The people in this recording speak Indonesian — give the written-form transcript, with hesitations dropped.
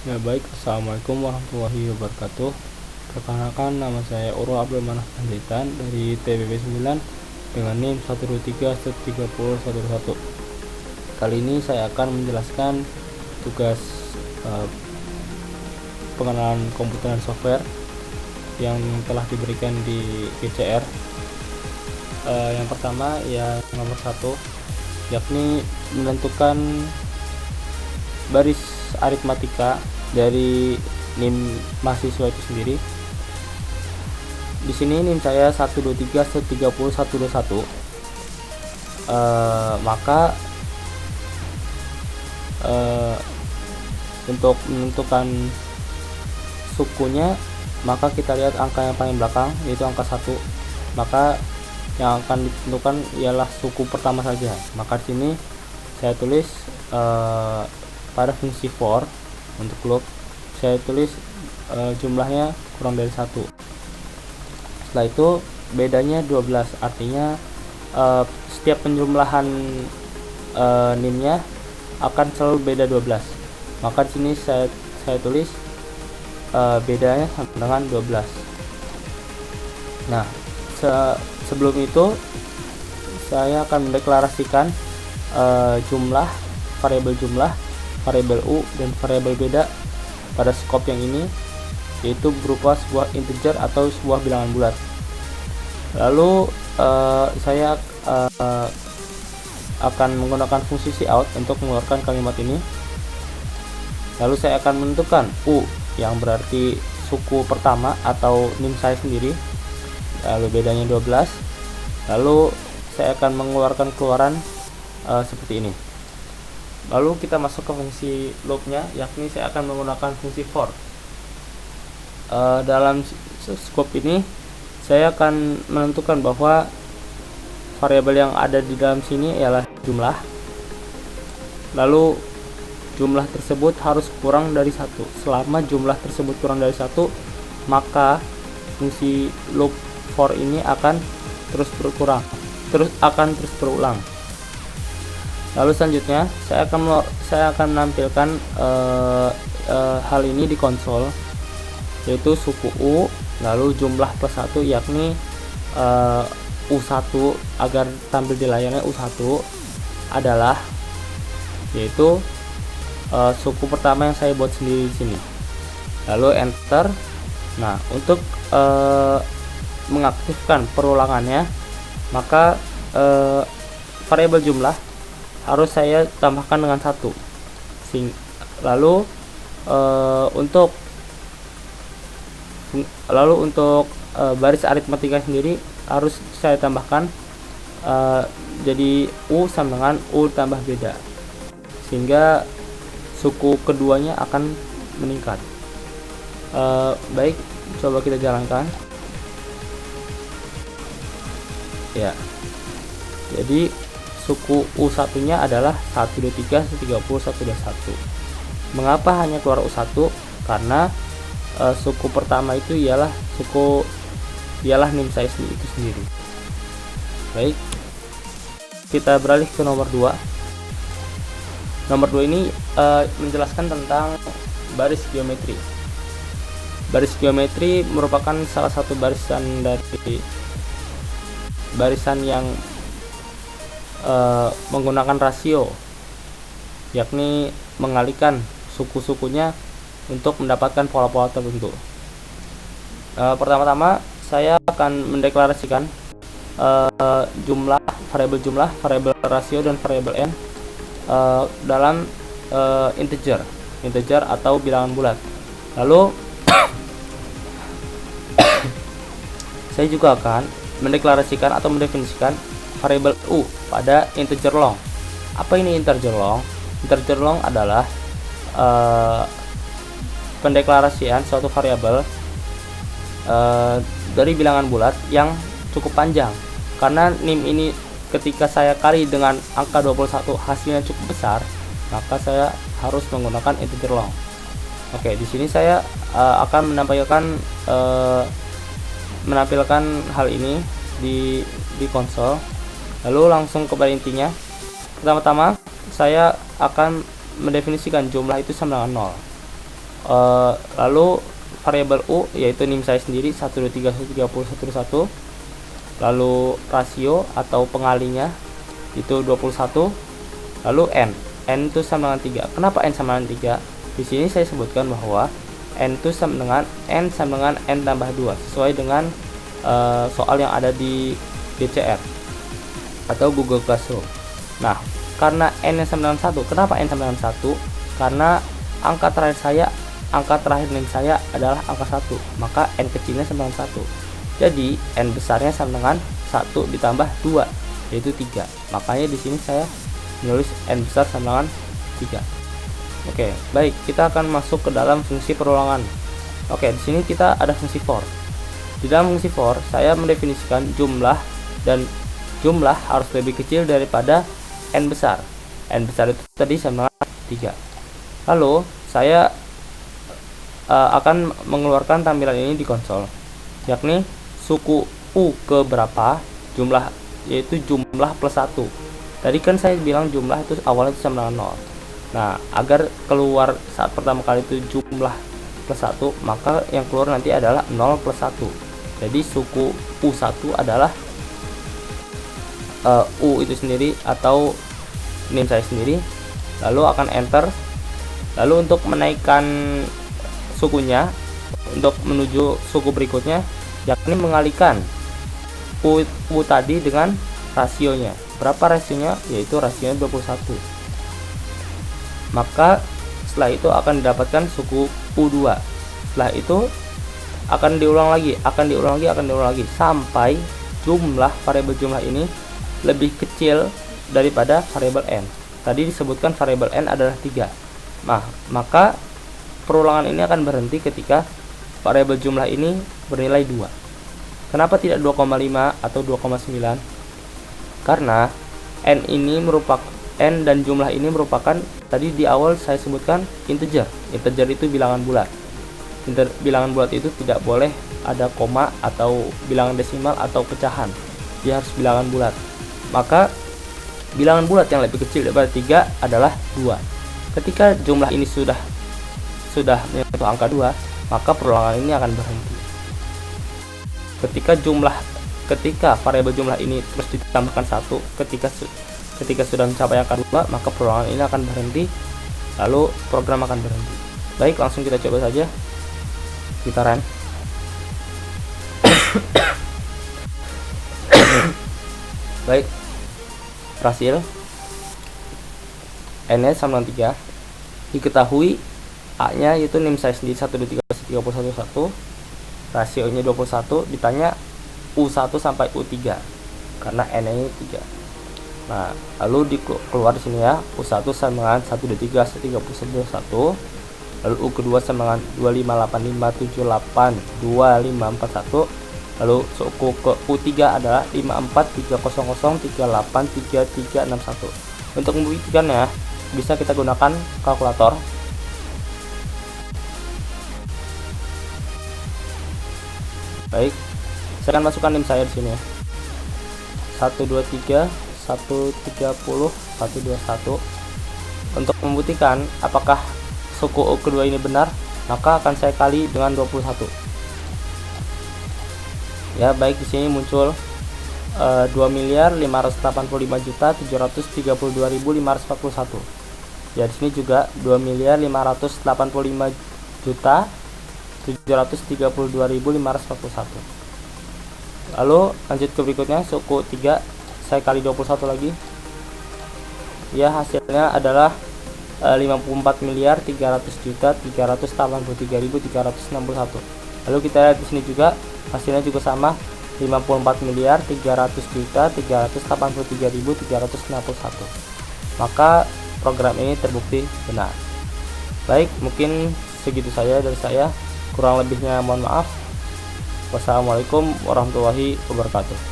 Ya baik, Assalamualaikum warahmatullahi wabarakatuh. Perkenalkan, nama saya Urul Abdul Manaf Panjaitan dari TPP 9 dengan NIM 123-30-11. Kali ini saya akan menjelaskan tugas eh, pengenalan komputer dan software yang telah diberikan di GCR. Yang pertama, ya nomor 1, yakni menentukan baris aritmatika dari NIM mahasiswa itu sendiri. Di sini NIM saya 123-30-121. Maka untuk menentukan sukunya, maka kita lihat angka yang paling belakang, yaitu angka 1. Maka yang akan ditentukan ialah suku pertama saja. Maka di sini saya tulis pada fungsi for untuk loop, saya tulis jumlahnya kurang dari 1. Setelah itu bedanya 12, artinya setiap penjumlahan NIM-nya akan selalu beda 12. Maka di sini saya tulis bedanya sama dengan 12. Nah, sebelum itu saya akan mendeklarasikan jumlah, variabel U dan variabel beda pada skop yang ini, yaitu berupa sebuah integer atau sebuah bilangan bulat. Lalu saya akan menggunakan fungsi cout untuk mengeluarkan kalimat ini. Lalu saya akan menentukan U yang berarti suku pertama atau NIM saya sendiri, lalu bedanya 12. Lalu saya akan mengeluarkan keluaran seperti ini. Lalu kita masuk ke fungsi loopnya, yakni saya akan menggunakan fungsi for. Dalam scope ini saya akan menentukan bahwa variabel yang ada di dalam sini ialah jumlah. Lalu jumlah tersebut harus kurang dari 1. Selama jumlah tersebut kurang dari 1, maka fungsi loop for ini akan terus berulang. Lalu selanjutnya saya akan menampilkan hal ini di konsol, yaitu suku U lalu jumlah plus 1, yakni U1, agar tampil di layarnya U1 adalah yaitu suku pertama yang saya buat sendiri di sini. Lalu enter. Nah, untuk mengaktifkan perulangannya, maka variabel jumlah harus saya tambahkan dengan 1. Lalu untuk baris aritmatika sendiri harus saya tambahkan jadi U sama dengan U tambah beda, sehingga suku keduanya akan meningkat. Baik, coba kita jalankan. Ya, jadi suku U1 nya adalah 123-30-121. Mengapa hanya keluar U1? Karena suku pertama itu ialah NIM saya itu sendiri. Baik, kita beralih ke nomor 2. Nomor 2 ini menjelaskan tentang baris geometri. Baris geometri merupakan salah satu barisan yang menggunakan rasio, yakni mengalihkan suku-sukunya untuk mendapatkan pola-pola tertentu. Pertama-tama saya akan mendeklarasikan variabel jumlah, variabel rasio, dan variabel n dalam integer atau bilangan bulat. Lalu saya juga akan mendeklarasikan atau mendefinisikan variabel U pada integer long. Apa ini integer long? Integer long adalah pendeklarasian suatu variabel dari bilangan bulat yang cukup panjang. Karena NIM ini ketika saya kali dengan angka 21 hasilnya cukup besar, maka saya harus menggunakan integer long. Oke, di sini saya akan menampilkan hal ini di konsol. Lalu langsung kepada intinya. Pertama-tama saya akan mendefinisikan jumlah itu sama dengan 0. Lalu variabel U yaitu NIM saya sendiri 123 130 lalu rasio atau pengalinya itu 21, lalu n itu sama dengan 3. Kenapa n sama dengan 3? Di sini saya sebutkan bahwa n itu sama dengan n tambah 2 sesuai dengan soal yang ada di GCR atau Google Classroom. Nah, karena n yang sama dengan 1, kenapa n sama dengan 1? Karena angka terakhir NIM saya adalah angka 1, maka n kecilnya sama dengan 1. Jadi n besarnya sama dengan 1 ditambah 2 yaitu 3. Makanya di sini saya menulis n besar sama dengan 3. Oke, baik, kita akan masuk ke dalam fungsi perulangan. Oke, di sini kita ada fungsi for. Di dalam fungsi for, saya mendefinisikan jumlah, dan jumlah harus lebih kecil daripada n besar. N besar itu tadi sama dengan 3. Lalu saya akan mengeluarkan tampilan ini di konsol, yakni suku U ke berapa, jumlah yaitu jumlah plus 1. Tadi kan saya bilang jumlah itu awalnya itu sama dengan 0. Nah, agar keluar saat pertama kali itu jumlah plus 1, maka yang keluar nanti adalah 0 plus 1. Jadi suku U1 adalah U itu sendiri atau NIM saya sendiri. Lalu akan enter. Lalu untuk menaikkan sukunya, untuk menuju suku berikutnya, yakni mengalihkan U tadi dengan rasionya. Berapa rasionya? Yaitu rasionya 21. Maka setelah itu akan didapatkan suku U2. Setelah itu akan diulang lagi sampai jumlah variabel jumlah ini lebih kecil daripada variabel n. Tadi disebutkan variabel n adalah 3. Nah, maka perulangan ini akan berhenti ketika variabel jumlah ini bernilai 2. Kenapa tidak 2,5 atau 2,9? Karena n dan jumlah ini merupakan, tadi di awal saya sebutkan integer. Integer itu bilangan bulat. Bilangan bulat itu tidak boleh ada koma atau bilangan desimal atau pecahan. Dia harus bilangan bulat. Maka bilangan bulat yang lebih kecil daripada 3 adalah 2. Ketika jumlah ini sudah menyentuh angka 2, maka perulangan ini akan berhenti. Ketika variabel jumlah ini terus ditambahkan 1, ketika sudah mencapai angka 2, maka perulangan ini akan berhenti, lalu program akan berhenti. Baik, langsung kita coba saja. Kita run. Baik, berhasil. N-nya sama dengan 3. Diketahui A-nya yaitu NIM saya sendiri 123 rasionya 21, ditanya U1 sampai U3 karena n-nya 3. Nah, lalu keluar di sini ya, U1 sama dengan 123 131, lalu U kedua sama dengan 2585782541, lalu suku ke U3 adalah 5430038331. Untuk membuktikannya bisa kita gunakan kalkulator. Baik, saya akan masukkan NIM saya di sini ya. 123 130 121. Untuk membuktikan apakah suku U kedua ini benar, maka akan saya kali dengan 21. Ya, baik, di sini muncul 2.585.732.541. Ya, di sini juga 2.585.732.541. Lalu lanjut ke berikutnya, suku 3 saya kali 21 lagi. Ya, hasilnya adalah 54.300.383.361. Lalu kita lihat di sini juga hasilnya juga sama, 54.300.383.361. Maka program ini terbukti benar. Baik, mungkin segitu saja dari saya. Kurang lebihnya mohon maaf. Wassalamualaikum warahmatullahi wabarakatuh.